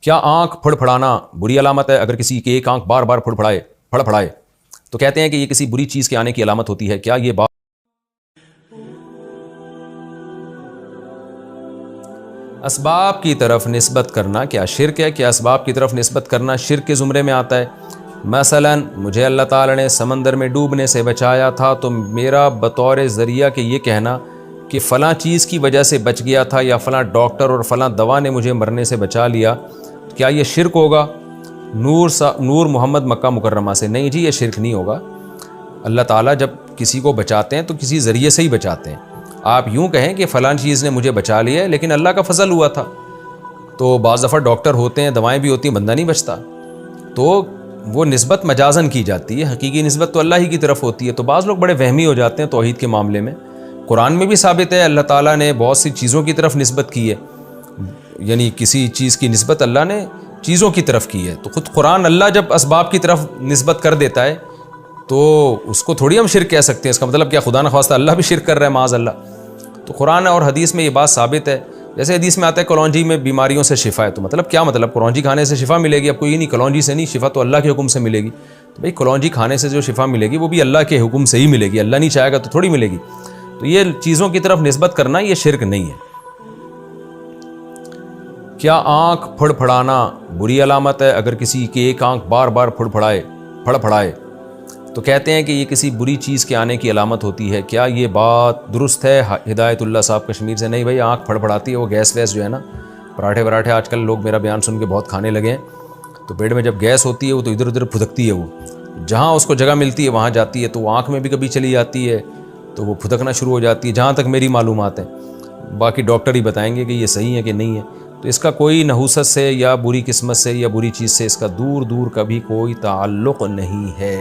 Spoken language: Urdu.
کیا آنکھ پھڑپھڑانا بری علامت ہے؟ اگر کسی کی ایک آنکھ بار بار پھڑپھڑائے تو کہتے ہیں کہ یہ کسی بری چیز کے آنے کی علامت ہوتی ہے. کیا یہ بات اسباب کی طرف نسبت کرنا کیا شرک ہے؟ کیا اسباب کی طرف نسبت کرنا شرک کے زمرے میں آتا ہے؟ مثلا مجھے اللہ تعالی نے سمندر میں ڈوبنے سے بچایا تھا تو میرا بطور ذریعہ کہ یہ کہنا کہ فلاں چیز کی وجہ سے بچ گیا تھا یا فلاں ڈاکٹر اور فلاں دوا نے مجھے مرنے سے بچا لیا، کیا یہ شرک ہوگا؟ نور محمد مکہ مکرمہ سے. نہیں جی، یہ شرک نہیں ہوگا. اللہ تعالیٰ جب کسی کو بچاتے ہیں تو کسی ذریعے سے ہی بچاتے ہیں. آپ یوں کہیں کہ فلاں چیز نے مجھے بچا لیا ہے لیکن اللہ کا فضل ہوا تھا. تو بعض دفعہ ڈاکٹر ہوتے ہیں، دوائیں بھی ہوتی ہیں، بندہ نہیں بچتا، تو وہ نسبت مجازن کی جاتی ہے. حقیقی نسبت تو اللہ ہی کی طرف ہوتی ہے. تو بعض لوگ بڑے وہمی ہو جاتے ہیں توحید کے معاملے میں. قرآن میں بھی ثابت ہے اللہ تعالیٰ نے بہت سی چیزوں کی طرف نسبت کی ہے، یعنی کسی چیز کی نسبت اللہ نے چیزوں کی طرف کی ہے. تو خود قرآن اللہ جب اسباب کی طرف نسبت کر دیتا ہے تو اس کو تھوڑی ہم شرک کہہ سکتے ہیں. اس کا مطلب کیا خدا نخواستہ اللہ بھی شرک کر رہا ہے؟ معاذ اللہ. تو قرآن اور حدیث میں یہ بات ثابت ہے. جیسے حدیث میں آتا ہے کلونجی میں بیماریوں سے شفا ہے، تو مطلب کیا مطلب کلونجی کھانے سے شفا ملے گی؟ اب کوئی نہیں، کلونجی سے نہیں، شفا تو اللہ کے حکم سے ملے گی. تو بھئی کلونجی کھانے سے جو شفا ملے گی وہ بھی اللہ کے حکم سے ہی ملے گی، اللہ نہیں چاہے گا تو تھوڑی ملے گی. تو یہ چیزوں کی طرف نسبت کرنا یہ شرک نہیں ہے. کیا آنکھ پھڑپھڑانا بری علامت ہے؟ اگر کسی کی ایک آنکھ بار بار پھڑپھڑائے تو کہتے ہیں کہ یہ کسی بری چیز کے آنے کی علامت ہوتی ہے. کیا یہ بات درست ہے؟ ہدایت اللہ صاحب کشمیر سے. نہیں بھائی، آنکھ پھڑپھڑاتی ہے وہ گیس ویس جو ہے نا، پراٹھے آج کل لوگ میرا بیان سن کے بہت کھانے لگے ہیں. تو پیٹ میں جب گیس ہوتی ہے وہ تو ادھر ادھر پھدکتی ہے، وہ جہاں اس کو جگہ ملتی ہے وہاں جاتی ہے. تو وہ آنکھ میں بھی کبھی چلی جاتی ہے تو وہ پھدکنا شروع ہو جاتی ہے، جہاں تک میری معلومات ہیں. باقی ڈاکٹر ہی بتائیں گے کہ یہ صحیح ہے کہ نہیں ہے. تو اس کا کوئی نحوست سے یا بری قسمت سے یا بری چیز سے اس کا دور کا بھی کوئی تعلق نہیں ہے.